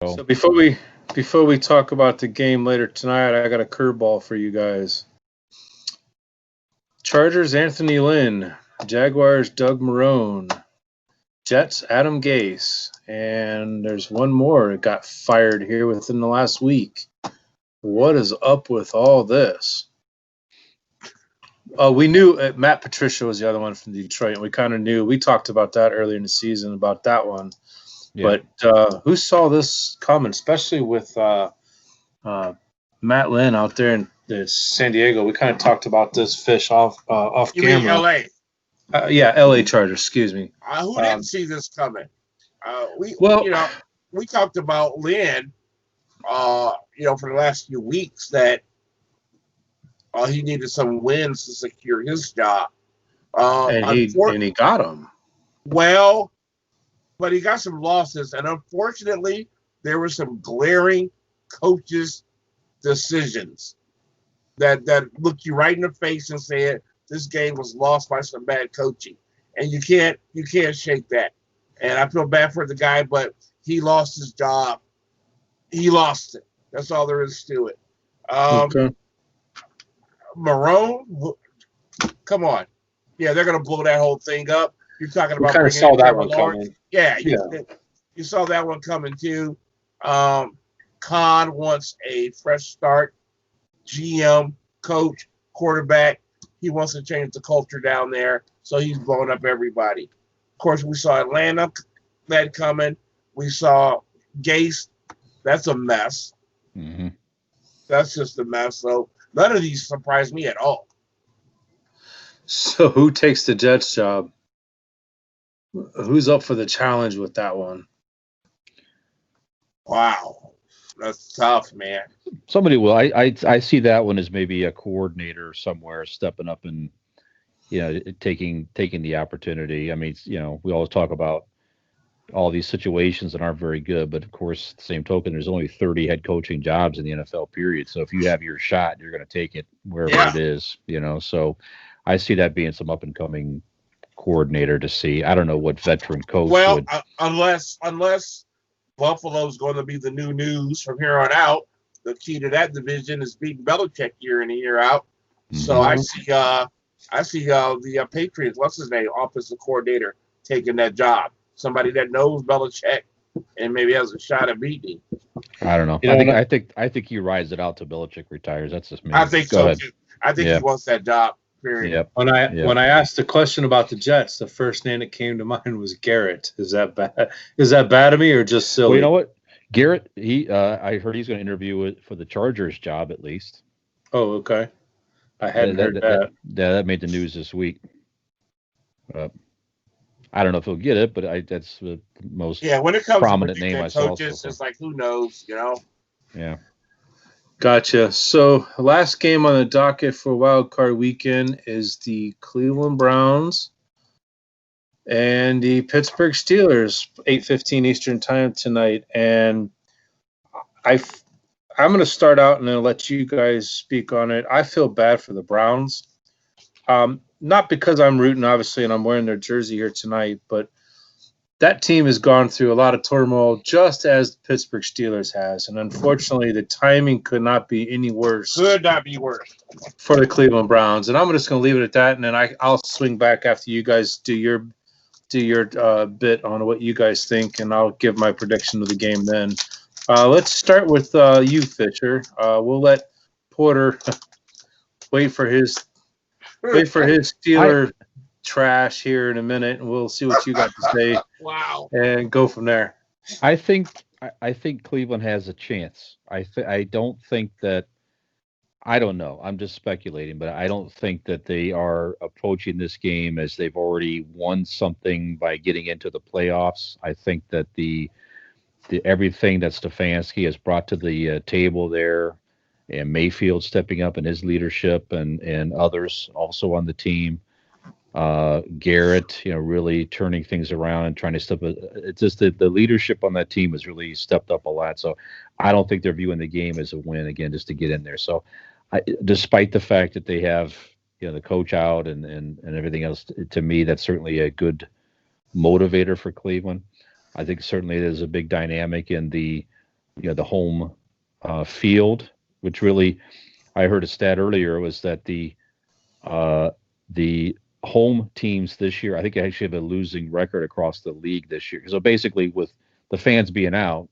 So before we talk about the game later tonight, I got a curveball for you guys. Chargers Anthony Lynn, Jaguars Doug Marrone, Jets Adam Gase, and there's one more that got fired here within the last week. What is up with all this? We knew Matt Patricia was the other one from Detroit, and we kind of knew. We talked about that earlier in the season about that one. Yeah. But who saw this coming, especially with Matt Lynn out there in San Diego? We kind of talked about this fish off camera. You mean L.A.? Yeah, L.A. Chargers. Excuse me. Who didn't see this coming? We talked about Lynn, for the last few weeks that he needed some wins to secure his job. And he got them. Well, but he got some losses, and unfortunately, there were some glaring coaches' decisions that looked you right in the face and said this game was lost by some bad coaching, and you can't shake that. And I feel bad for the guy, but he lost his job. He lost it. That's all there is to it. Okay. Marrone, come on. Yeah, they're going to blow that whole thing up. You're talking about. We kind of saw that one coming. Yeah, you saw that one coming too. Khan wants a fresh start. GM, coach, quarterback. He wants to change the culture down there, so he's blowing up everybody. Of course, we saw Atlanta that coming. We saw Gase. That's a mess. Mm-hmm. That's just a mess. So none of these surprised me at all. So who takes the Jets job? Who's up for the challenge with that one? Wow. That's tough, man. Somebody will. I see that one as maybe a coordinator somewhere stepping up and, taking the opportunity. I mean, we always talk about all these situations that aren't very good, but of course, the same token, there's only 30 head coaching jobs in the NFL period. So if you have your shot, you're going to take it wherever it is, So I see that being some up and coming coordinator to see. I don't know what veteran coach would. unless Buffalo's going to be the new news from here on out. The key to that division is beating Belichick year in and year out. Mm-hmm. So I see the Patriots, what's his name, offensive coordinator, taking that job. Somebody that knows Belichick and maybe has a shot at beating him. I don't know. I think he rides it out till Belichick retires. That's just me. I think so too. I think he wants that job. Period. Yep. When I asked the question about the Jets, the first name that came to mind was Garrett. Is that bad? Is that bad of me or just silly? Well, you know what? Garrett, I heard he's going to interview for the Chargers job at least. Oh, okay. I hadn't heard that. That made the news this week. I don't know if he'll get it, but that's the most when it comes prominent to name I saw. Coaches, it's like, who knows, Yeah. Gotcha. So last game on the docket for Wildcard Weekend is the Cleveland Browns and the Pittsburgh Steelers, 8:15 Eastern Time tonight. And I'm going to start out and then let you guys speak on it. I feel bad for the Browns. Not because I'm rooting, obviously, and I'm wearing their jersey here tonight, but that team has gone through a lot of turmoil, just as the Pittsburgh Steelers has. And unfortunately, the timing could not be any worse. Could not be worse. For the Cleveland Browns. And I'm just going to leave it at that, and then I'll swing back after you guys do your bit on what you guys think, and I'll give my prediction of the game then. Let's start with you, Fisher. We'll let Porter wait for his Steeler trash here in a minute, and we'll see what you got to say. Wow. And go from there. I think Cleveland has a chance. I don't think that. I don't know. I'm just speculating, but I don't think that they are approaching this game as they've already won something by getting into the playoffs. I think that the everything that Stefanski has brought to the table there, and Mayfield stepping up in his leadership, and others also on the team. Garrett, really turning things around and trying to step. It's just the leadership on that team has really stepped up a lot. So I don't think they're viewing the game as a win again, just to get in there. So despite the fact that they have the coach out and everything else, to me that's certainly a good motivator for Cleveland. I think certainly there's a big dynamic in the the home field, which really, I heard a stat earlier was that the home teams this year, I think, actually have a losing record across the league this year. So basically, with the fans being out,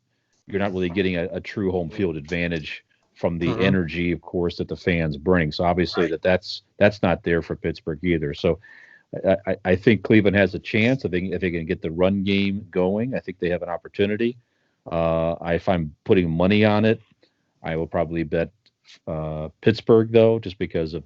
you're not really getting a true home field advantage from the energy, of course, that the fans bring. So obviously that's not there for Pittsburgh either. So I think Cleveland has a chance. I think if they can get the run game going, I think they have an opportunity. If I'm putting money on it, I will probably bet Pittsburgh, though, just because of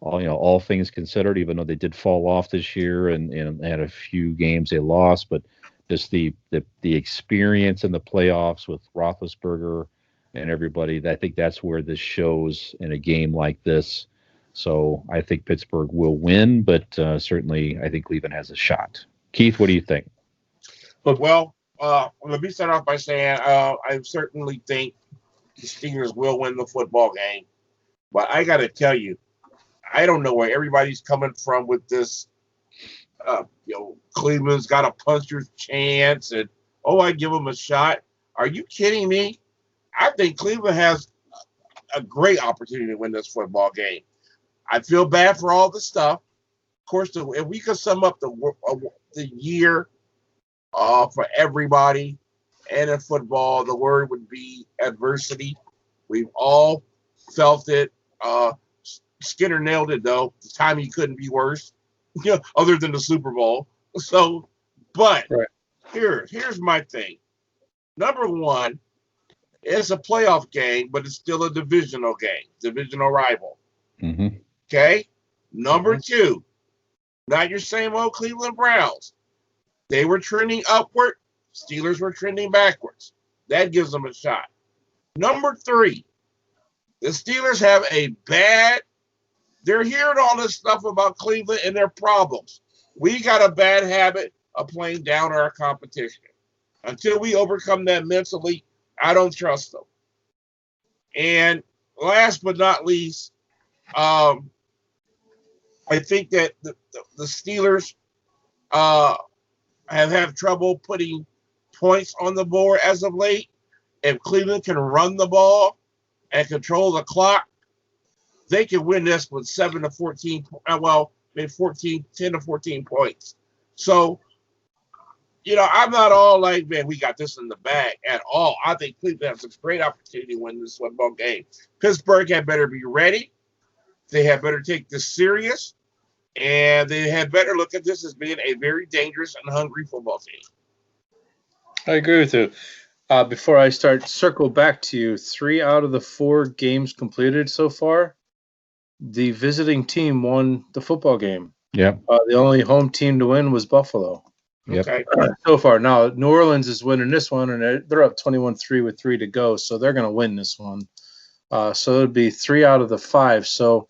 all things considered, even though they did fall off this year and had a few games they lost, but just the experience in the playoffs with Roethlisberger and everybody, I think that's where this shows in a game like this. So I think Pittsburgh will win, but certainly I think Cleveland has a shot. Keith, what do you think? Well, let me start off by saying I certainly think the Steelers will win the football game. But I got to tell you, I don't know where everybody's coming from with this. Cleveland's got a puncher's chance, and I give them a shot. Are you kidding me? I think Cleveland has a great opportunity to win this football game. I feel bad for all the stuff. Of course, if we could sum up the year for everybody and in football, the word would be adversity. We've all felt it. Skinner nailed it, though. The timing couldn't be worse, other than the Super Bowl. So, but here's my thing. Number one, it's a playoff game, but it's still a divisional game, divisional rival. Mm-hmm. Okay? Number two, not your same old Cleveland Browns. They were trending upward. Steelers were trending backwards. That gives them a shot. Number three, the Steelers have they're hearing all this stuff about Cleveland and their problems. We got a bad habit of playing down our competition. Until we overcome that mentally, I don't trust them. And last but not least, I think that the Steelers have trouble putting points on the board as of late. If Cleveland can run the ball and control the clock, they can win this with 7 to 14, maybe 10 to 14 points. So, I'm not all like, man, we got this in the bag at all. I think Cleveland has a great opportunity to win this football game. Pittsburgh had better be ready. They had better take this serious. And they had better look at this as being a very dangerous and hungry football team. I agree with you. Before I circle back to you, 3 out of the 4 games completed so far, the visiting team won the football game. Yeah. The only home team to win was Buffalo. Yep. Okay. So far. Now, New Orleans is winning this one, and they're up 21-3 with 3 to go, so they're going to win this one. So it would be 3 out of the 5. So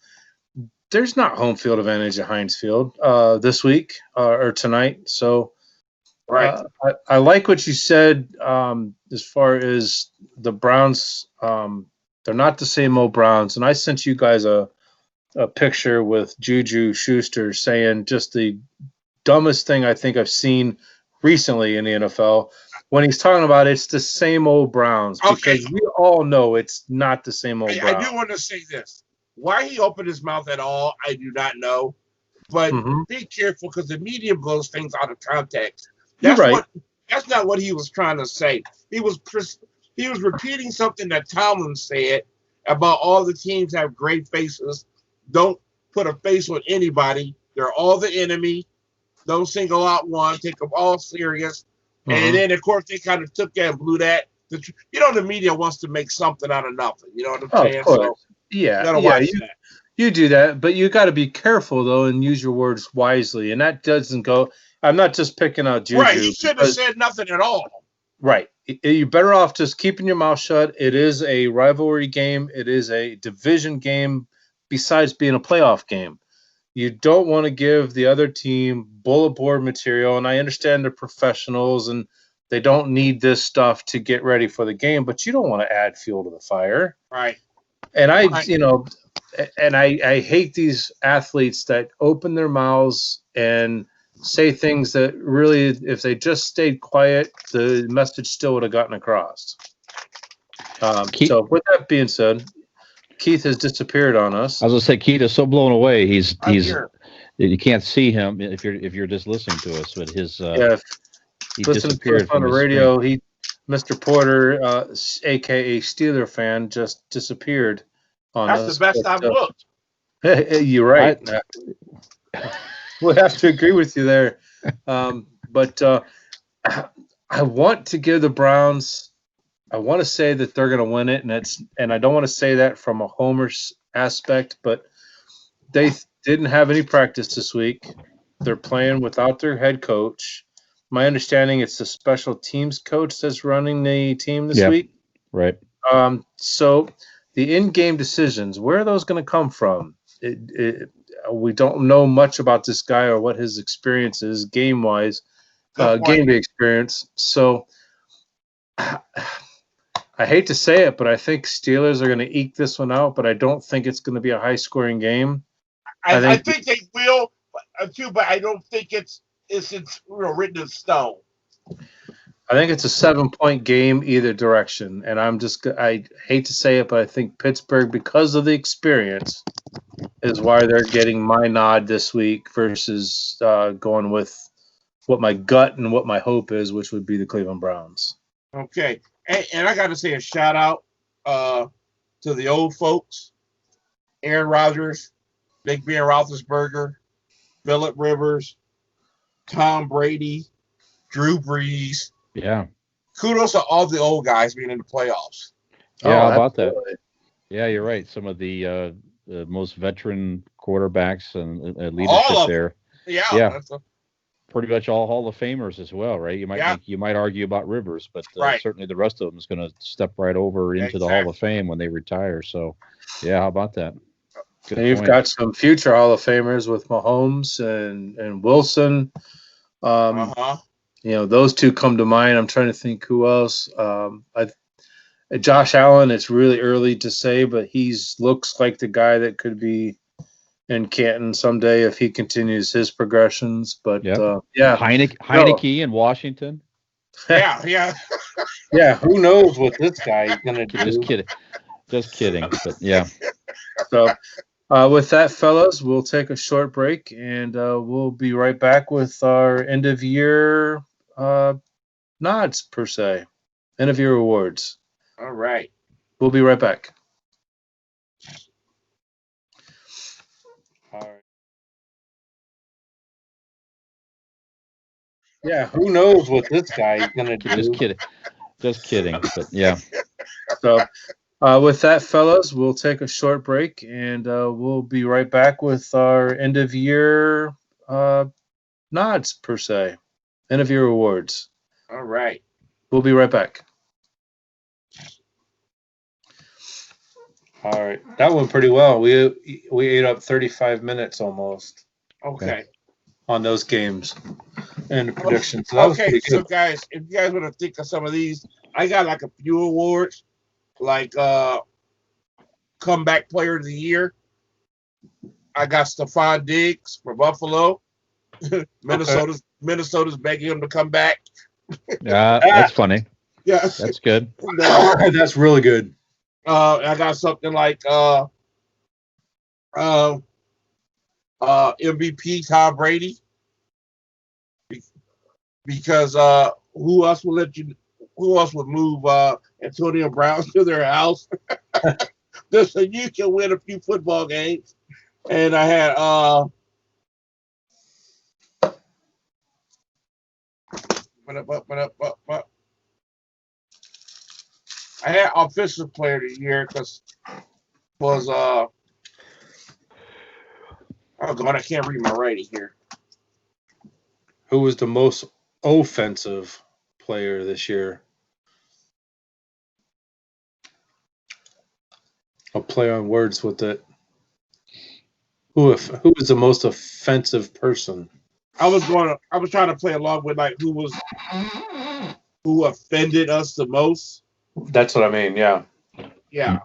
there's not home field advantage at Heinz Field this week or tonight. So I like what you said as far as the Browns. They're not the same old Browns. And I sent you guys a picture with Juju Schuster saying just the dumbest thing I think I've seen recently in the NFL when he's talking about it's the same old Browns. Okay. Because we all know it's not the same old Browns. I do want to say this. Why he opened his mouth at all, I do not know. But be careful because the media blows things out of context. That's You're right. That's not what he was trying to say. He was repeating something that Tomlin said about all the teams have great faces. Don't put a face on anybody. They're all the enemy. Don't single out one. Take them all serious. And then, of course, they kind of took that and blew that. The media wants to make something out of nothing. You know what I'm saying? So, you do that, but you got to be careful though and use your words wisely. And that doesn't go. I'm not just picking out Juju. Right, he shouldn't have said nothing at all. Right, you're better off just keeping your mouth shut. It is a rivalry game. It is a division game. Besides being a playoff game, you don't want to give the other team bullet board material. And I understand they're professionals and they don't need this stuff to get ready for the game, but you don't want to add fuel to the fire. Right. And I hate these athletes that open their mouths and say things that really, if they just stayed quiet, the message still would have gotten across. So with that being said, Keith has disappeared on us. I was gonna say Keith is so blown away. He's here. you can't see him if you're just listening to us, but his he listening to us on the radio, Mr. Porter, aka Steeler fan, just disappeared on us. That's the best I've looked. You're right. We'll have to agree with you there. But I want to give the Browns. I want to say that they're going to win it, and I don't want to say that from a homer's aspect, but they didn't have any practice this week. They're playing without their head coach. My understanding, it's the special teams coach that's running the team this week. Right. So the in-game decisions, where are those going to come from? We don't know much about this guy or what his experience is game-wise, game day experience. So I hate to say it, but I think Steelers are going to eke this one out, but I don't think it's going to be a high-scoring game. I think they will, too, but I don't think it's written in stone. I think it's a 7-point game either direction, and I hate to say it, but I think Pittsburgh, because of the experience, is why they're getting my nod this week versus going with what my gut and what my hope is, which would be the Cleveland Browns. Okay, and I got to say a shout out to the old folks, Aaron Rodgers, Big Ben Roethlisberger, Phillip Rivers, Tom Brady, Drew Brees. Yeah. Kudos to all the old guys being in the playoffs. Yeah, how about that? Yeah, you're right. Some of the most veteran quarterbacks and leadership there. Yeah. Pretty much all Hall of Famers as well, right? You might argue about Rivers, but certainly the rest of them is going to step right over into the Hall of Fame when they retire. So, yeah, how about that? Good and you've got some future Hall of Famers with Mahomes and Wilson. Those two come to mind. I'm trying to think who else. Josh Allen, it's really early to say, but looks like the guy that could be in Canton someday if he continues his progressions. But Heineke in Washington. Yeah. Yeah, who knows what this guy is going to do? Just kidding. But yeah. So with that, fellas, we'll take a short break, and we'll be right back with our end-of-year nods, per se. End-of-year awards. All right. We'll be right back. All right. Yeah, who knows what this guy is going to do? Just kidding. But yeah. So with that, fellas, we'll take a short break, and we'll be right back with our end-of-year nods, per se. End-of-year awards. All right. We'll be right back. All right. That went pretty well. We ate up 35 minutes almost. Okay. On those games and predictions. So so guys, if you guys want to think of some of these, I got like a few awards, like comeback player of the year. I got Stephon Diggs for Buffalo. Minnesota's begging him to come back. Yeah, that's funny. Yeah, that's good. That's really good. I got something like MVP Tom Brady, because who else would move Antonio Brown to their house just so you can win a few football games? And I had I had offensive player of the year because oh God, I can't read my writing here. Who was the most offensive player this year? I'll play on words with it. Who was the most offensive person? I was trying to play along with like who offended us the most. That's what I mean. Yeah. Yeah.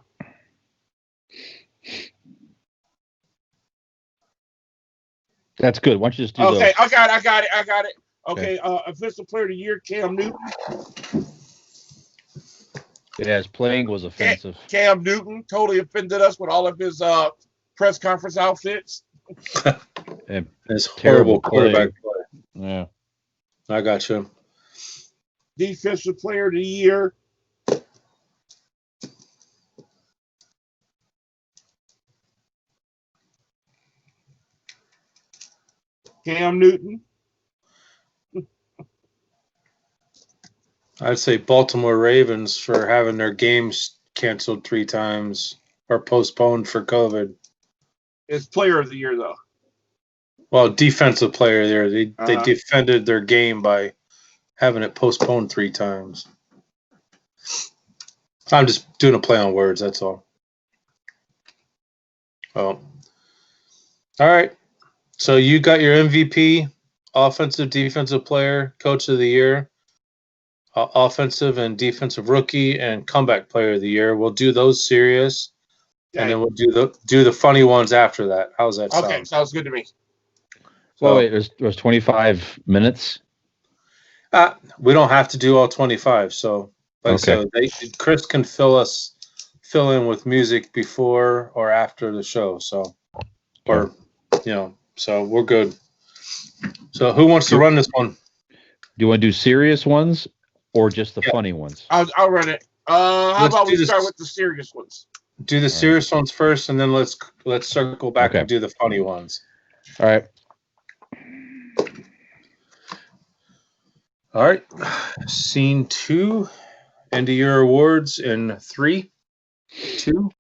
That's good. Why don't you just do Okay, those? I got it. Okay, offensive player of the year, Cam Newton. Yeah, his playing was offensive. Cam Newton totally offended us with all of his press conference outfits. And It's horrible quarterback play. Yeah. I got you. Defensive player of the year. Cam Newton. I'd say Baltimore Ravens for having their games canceled 3 times or postponed for COVID. It's player of the year, though. Well, defensive player there. They defended their game by having it postponed 3 times. I'm just doing a play on words, that's all. Oh. All right. So you got your MVP, offensive, defensive player, coach of the year, offensive and defensive rookie, and comeback player of the year. We'll do those serious, and then we'll do the funny ones after that. How's that sound? Okay, sounds good to me. Well, wait, there's 25 minutes. We don't have to do all 25. So, like I said, Chris can fill in with music before or after the show. So, so we're good. So, who wants to run this one? Do you want to do serious ones or just the funny ones? I'll run it. How about we start with the serious ones? Do the serious ones first, and then let's circle back and do the funny ones. All right. All right. Scene 2. End of your awards in 3, 2,